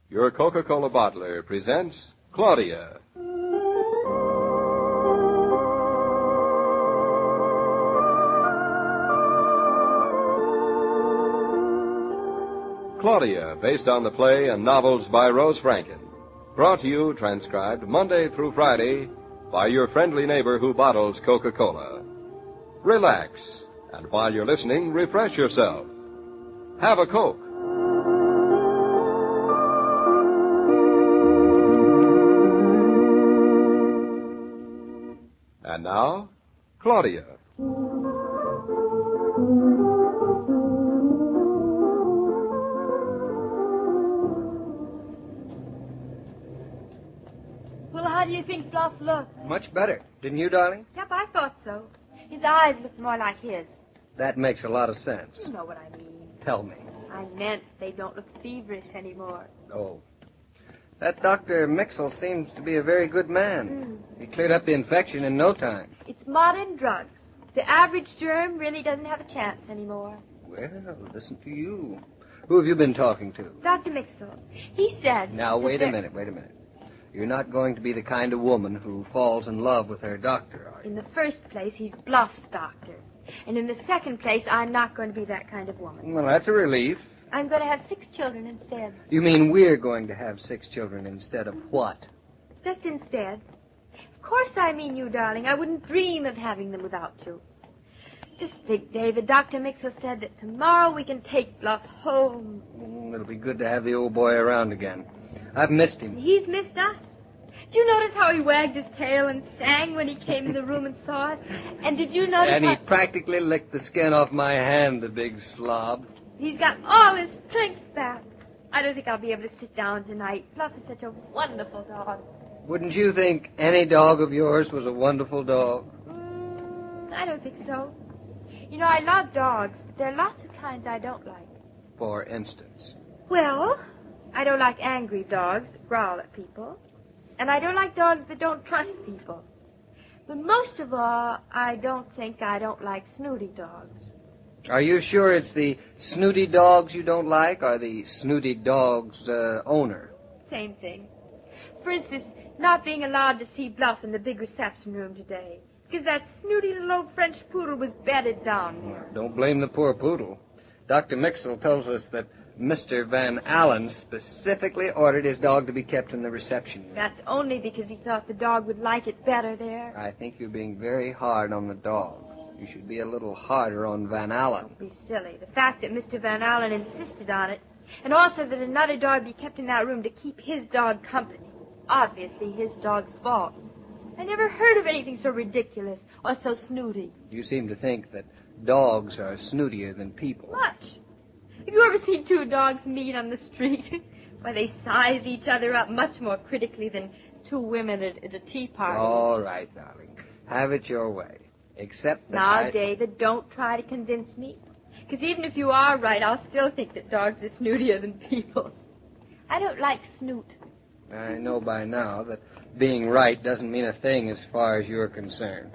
Your Coca-Cola bottler presents Claudia. Claudia, based on the play and novels by Rose Franken. Brought to you, transcribed, Monday through Friday by your friendly neighbor who bottles Coca-Cola. Relax, and while you're listening, refresh yourself. Have a Coke. And now, Claudia. Well, how do you think Fluff looks? Much better. Didn't you, darling? Yep, I thought so. His eyes look more like his. That makes a lot of sense. You know what I mean. Tell me. I meant they don't look feverish anymore. Oh. That Dr. Mixel seems to be a very good man. He cleared up the infection in no time. It's modern drugs. The average germ really doesn't have a chance anymore. Well, listen to you. Who have you been talking to? Dr. Mixel. He said... Now, wait a minute. You're not going to be the kind of woman who falls in love with her doctor, are you? In the first place, he's Bluff's doctor. And in the second place, I'm not going to be that kind of woman. Well, that's a relief. I'm going to have 6 children instead. You mean we're going to have 6 children instead of what? Just instead. Of course I mean you, darling. I wouldn't dream of having them without you. Just think, David, Dr. Mixel said that tomorrow we can take Bluff home. It'll be good to have the old boy around again. I've missed him. He's missed us. Did you notice how he wagged his tail and sang when he came in the room and saw us? And did you notice And he practically licked the skin off my hand, the big slob. He's got all his strength back. I don't think I'll be able to sit down tonight. Fluff is such a wonderful dog. Wouldn't you think any dog of yours was a wonderful dog? I don't think so. You know, I love dogs, but there are lots of kinds I don't like. For instance? Well, I don't like angry dogs that growl at people. And I don't like dogs that don't trust people. But most of all, I don't like snooty dogs. Are you sure it's the snooty dogs you don't like, or the snooty dog's owner? Same thing. For instance, not being allowed to see Bluff in the big reception room today, because that snooty little old French poodle was bedded down there. Don't blame the poor poodle. Dr. Mixel tells us that Mr. Van Allen specifically ordered his dog to be kept in the reception room. That's only because he thought the dog would like it better there. I think you're being very hard on the dog. You should be a little harder on Van Allen. Don't be silly. The fact that Mr. Van Allen insisted on it, and also that another dog be kept in that room to keep his dog company, is obviously his dog's fault. I never heard of anything so ridiculous or so snooty. You seem to think that dogs are snootier than people. Much. Have you ever seen 2 dogs meet on the street? Why, they size each other up much more critically than 2 women at a tea party. All right, darling. Have it your way. Except that Now, David, don't try to convince me. Because even if you are right, I'll still think that dogs are snootier than people. I don't like snoot. I know by now that being right doesn't mean a thing as far as you're concerned.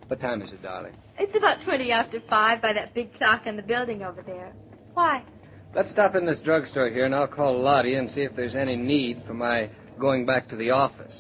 What time is it, darling? It's about 20 after 5 by that big clock in the building over there. Why? Let's stop in this drugstore here, and I'll call Lottie and see if there's any need for my going back to the office.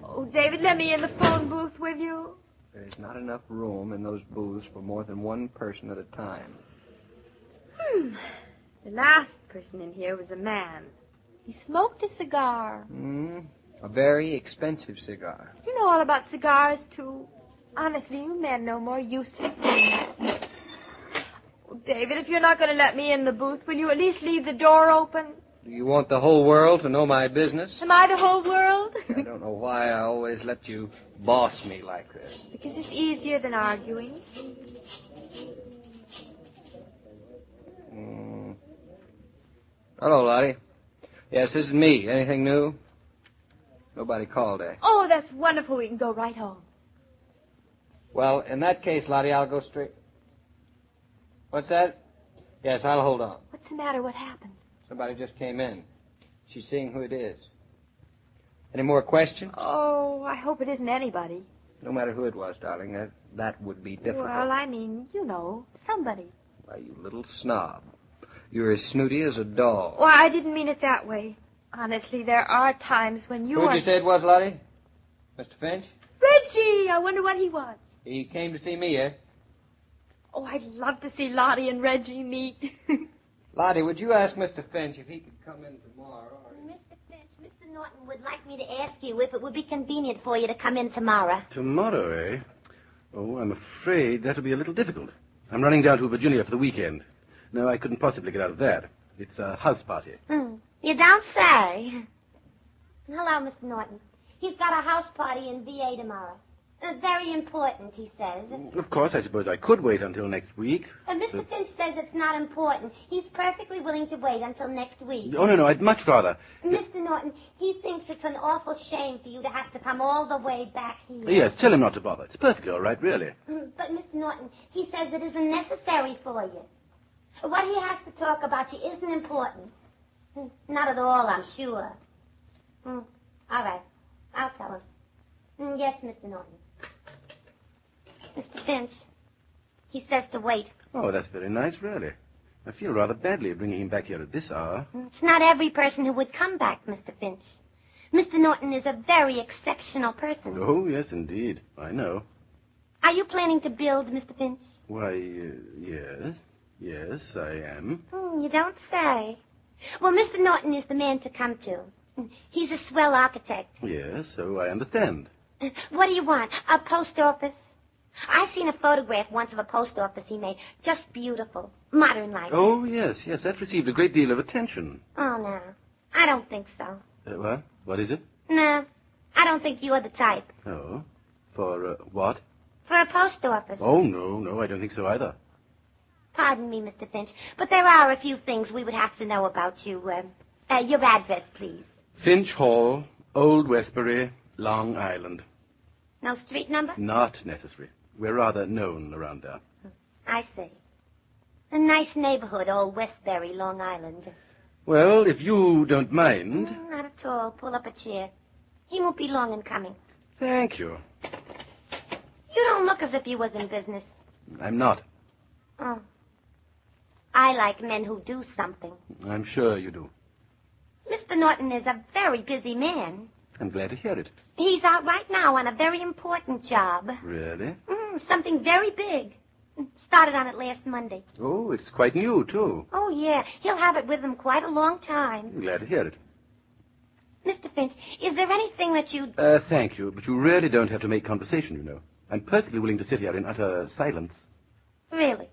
Oh, David, let me in the phone booth with you. There's not enough room in those booths for more than one person at a time. The last person in here was a man. He smoked a cigar. A very expensive cigar. You know all about cigars, too. Honestly, you men know more useless things. Oh, David, if you're not going to let me in the booth, will you at least leave the door open? Do you want the whole world to know my business? Am I the whole world? I don't know why I always let you boss me like this. Because it's easier than arguing. Hello, Lottie. Yes, this is me. Anything new? Nobody called, eh? Oh, that's wonderful. We can go right home. Well, in that case, Lottie, I'll go straight. What's that? Yes, I'll hold on. What's the matter? What happened? Somebody just came in. She's seeing who it is. Any more questions? Oh, I hope it isn't anybody. No matter who it was, darling, that would be difficult. Well, I mean, you know, somebody. Why, you little snob. You're as snooty as a doll. Well, I didn't mean it that way. Honestly, there are times when you Who'd you say it was, Lottie? Mr. Finch? Reggie! I wonder what he wants. He came to see me, eh? Oh, I'd love to see Lottie and Reggie meet. Lottie, would you ask Mr. Finch if he could come in tomorrow? Mr. Finch, Mr. Naughton would like me to ask you if it would be convenient for you to come in tomorrow. Tomorrow, eh? Oh, I'm afraid that'll be a little difficult. I'm running down to Virginia for the weekend. No, I couldn't possibly get out of that. It's a house party. You don't say. Hello, Mr. Naughton. He's got a house party in VA tomorrow. Very important, he says. Of course, I suppose I could wait until next week. Mr. Finch says it's not important. He's perfectly willing to wait until next week. Oh, no, I'd much rather. Mr. Naughton, he thinks it's an awful shame for you to have to come all the way back here. Yes, tell him not to bother. It's perfectly all right, really. But, Mr. Naughton, he says it isn't necessary for you. What he has to talk about you isn't important. Not at all, I'm sure. All right. I'll tell him. Yes, Mr. Naughton. Mr. Finch, he says to wait. Oh, that's very nice, really. I feel rather badly bringing him back here at this hour. It's not every person who would come back, Mr. Finch. Mr. Naughton is a very exceptional person. Oh, yes, indeed. I know. Are you planning to build, Mr. Finch? Why, yes. Yes, I am. You don't say. Well, Mr. Naughton is the man to come to. He's a swell architect. Yes, so I understand. What do you want? A post office? I seen a photograph once of a post office he made. Just beautiful. Modern like. Oh, yes, that received a great deal of attention. Oh, no. I don't think so. What? What is it? No. I don't think you're the type. Oh. For, what? For a post office. Oh, no, I don't think so either. Pardon me, Mr. Finch, but there are a few things we would have to know about you. Your address, please. Finch Hall, Old Westbury, Long Island. No street number? Not necessary. We're rather known around there. I see. A nice neighborhood, Old Westbury, Long Island. Well, if you don't mind... Not at all. Pull up a chair. He won't be long in coming. Thank you. You don't look as if you was in business. I'm not. Oh. I like men who do something. I'm sure you do. Mr. Naughton is a very busy man. I'm glad to hear it. He's out right now on a very important job. Really? Something very big. Started on it last Monday. Oh, it's quite new, too. Oh, yeah. He'll have it with him quite a long time. I'm glad to hear it. Mr. Finch, is there anything that you'd... Thank you, but you really don't have to make conversation, you know. I'm perfectly willing to sit here in utter silence. Really?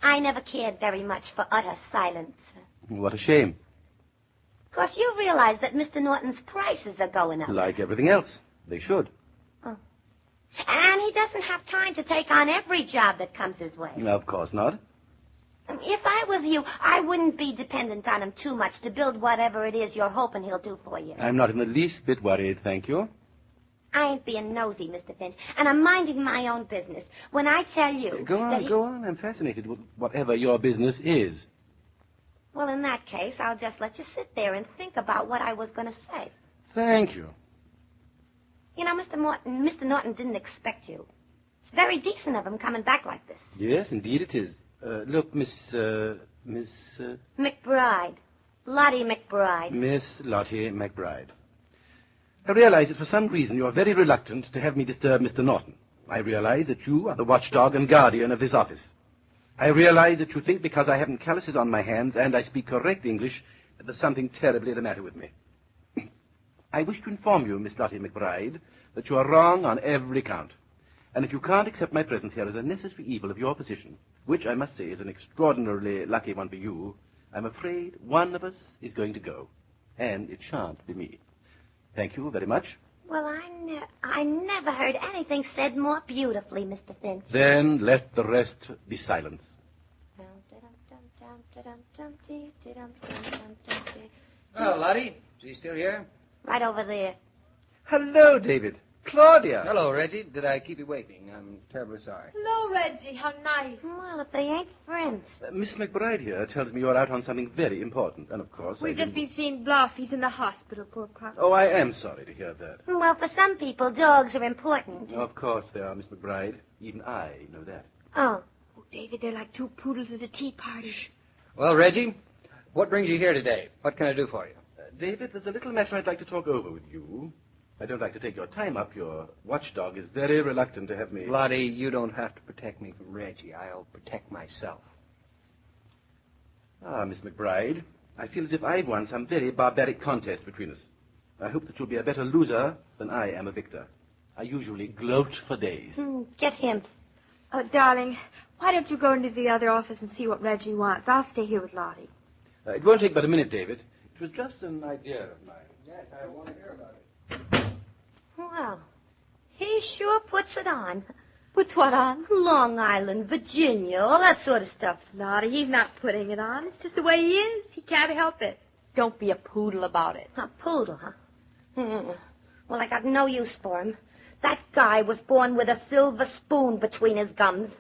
I never cared very much for utter silence. What a shame. Of course, you realize that Mr. Naughton's prices are going up. Like everything else. They should. Oh. And he doesn't have time to take on every job that comes his way. Of course not. If I was you, I wouldn't be dependent on him too much to build whatever it is you're hoping he'll do for you. I'm not in the least bit worried, thank you. I ain't being nosy, Mr. Finch, and I'm minding my own business. When I tell you... Go on. I'm fascinated with whatever your business is. Well, in that case, I'll just let you sit there and think about what I was going to say. Thank you. You know, Mr. Naughton didn't expect you. It's very decent of him coming back like this. Yes, indeed it is. Look, Miss... McBride. Lottie McBride. Miss Lottie McBride. I realize that for some reason you are very reluctant to have me disturb Mr. Naughton. I realize that you are the watchdog and guardian of this office. I realize that you think because I haven't calluses on my hands and I speak correct English, that there's something terribly the matter with me. I wish to inform you, Miss Lottie McBride, that you are wrong on every count. And if you can't accept my presence here as a necessary evil of your position, which I must say is an extraordinarily lucky one for you, I'm afraid one of us is going to go. And it shan't be me. Thank you very much. Well, I never heard anything said more beautifully, Mr. Finch. Then let the rest be silence. Oh, Lottie, is he still here? Right over there. Hello, David. Claudia. Hello, Reggie. Did I keep you waiting? I'm terribly sorry. Hello, Reggie. How nice. Well, if they ain't friends. Miss McBride here tells me you're out on something very important. And, of course, We've just been seeing Bluff. He's in the hospital, poor pup. Oh, I am sorry to hear that. Well, for some people, dogs are important. Of course they are, Miss McBride. Even I know that. Oh. Oh, David, they're like two poodles at a tea party. Well, Reggie, what brings you here today? What can I do for you? David, there's a little matter I'd like to talk over with you. I don't like to take your time up. Your watchdog is very reluctant to have me... Lottie, you don't have to protect me from Reggie. I'll protect myself. Ah, Miss McBride, I feel as if I've won some very barbaric contest between us. I hope that you'll be a better loser than I am a victor. I usually gloat for days. Get him. Oh, darling, why don't you go into the other office and see what Reggie wants? I'll stay here with Lottie. It won't take but a minute, David. It was just an idea of mine. Yes, I want to hear about it. Well, he sure puts it on. Puts what on? Long Island, Virginia, all that sort of stuff. Lottie, he's not putting it on. It's just the way he is. He can't help it. Don't be a poodle about it. A poodle, huh? Well, I got no use for him. That guy was born with a silver spoon between his gums.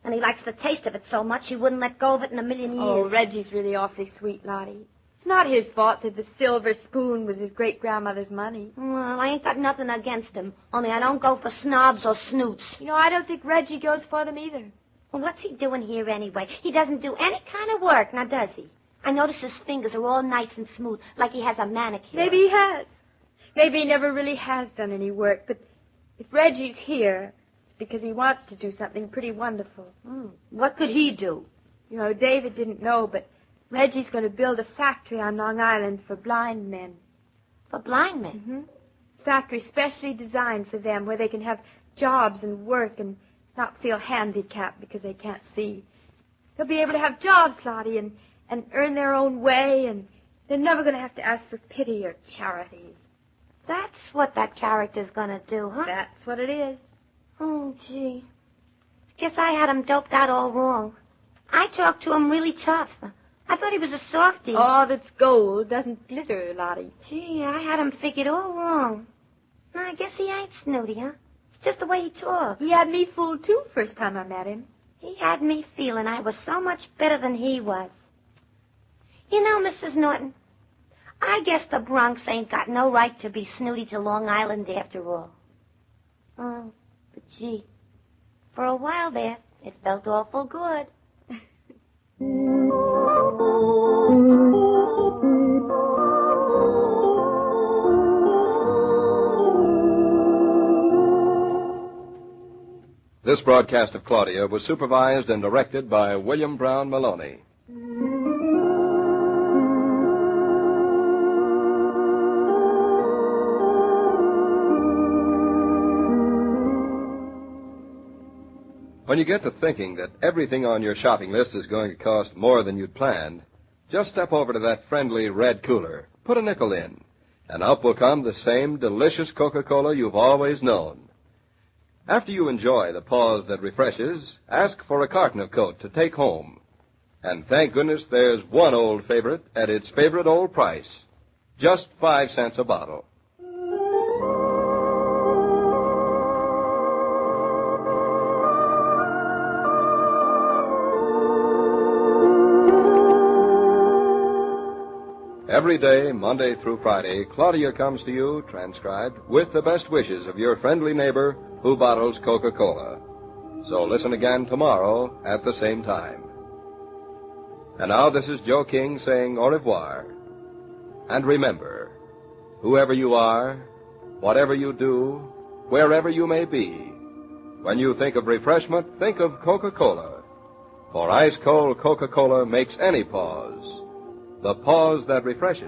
And he likes the taste of it so much he wouldn't let go of it in a million years. Oh, Reggie's really awfully sweet, Lottie. It's not his fault that the silver spoon was his great-grandmother's money. Well, I ain't got nothing against him. Only I don't go for snobs or snoots. You know, I don't think Reggie goes for them either. Well, what's he doing here anyway? He doesn't do any kind of work, now does he? I notice his fingers are all nice and smooth, like he has a manicure. Maybe he has. Maybe he never really has done any work, but if Reggie's here, it's because he wants to do something pretty wonderful. What could he do? You know, David didn't know, but Reggie's going to build a factory on Long Island for blind men. For blind men? Mm-hmm. Factory specially designed for them, where they can have jobs and work and not feel handicapped because they can't see. They'll be able to have jobs, Lottie, and earn their own way, and they're never going to have to ask for pity or charity. That's what that character's going to do, huh? That's what it is. Oh, gee. Guess I had him doped out all wrong. I talked to him really tough. I thought he was a softie. All that's gold doesn't glitter, Lottie. Gee, I had him figured all wrong. I guess he ain't snooty, huh? It's just the way he talks. He had me fooled, too, first time I met him. He had me feeling I was so much better than he was. You know, Mrs. Naughton, I guess the Bronx ain't got no right to be snooty to Long Island after all. Oh, but gee, for a while there, it felt awful good. This broadcast of Claudia was supervised and directed by William Brown Meloney. When you get to thinking that everything on your shopping list is going to cost more than you'd planned, just step over to that friendly red cooler, put a nickel in, and up will come the same delicious Coca-Cola you've always known. After you enjoy the pause that refreshes, ask for a carton of Coke to take home. And thank goodness there's one old favorite at its favorite old price, just 5 cents a bottle. Every day, Monday through Friday, Claudia comes to you, transcribed, with the best wishes of your friendly neighbor who bottles Coca-Cola. So listen again tomorrow at the same time. And now this is Joe King saying au revoir. And remember, whoever you are, whatever you do, wherever you may be, when you think of refreshment, think of Coca-Cola. For ice-cold Coca-Cola makes any pause the pause that refreshes.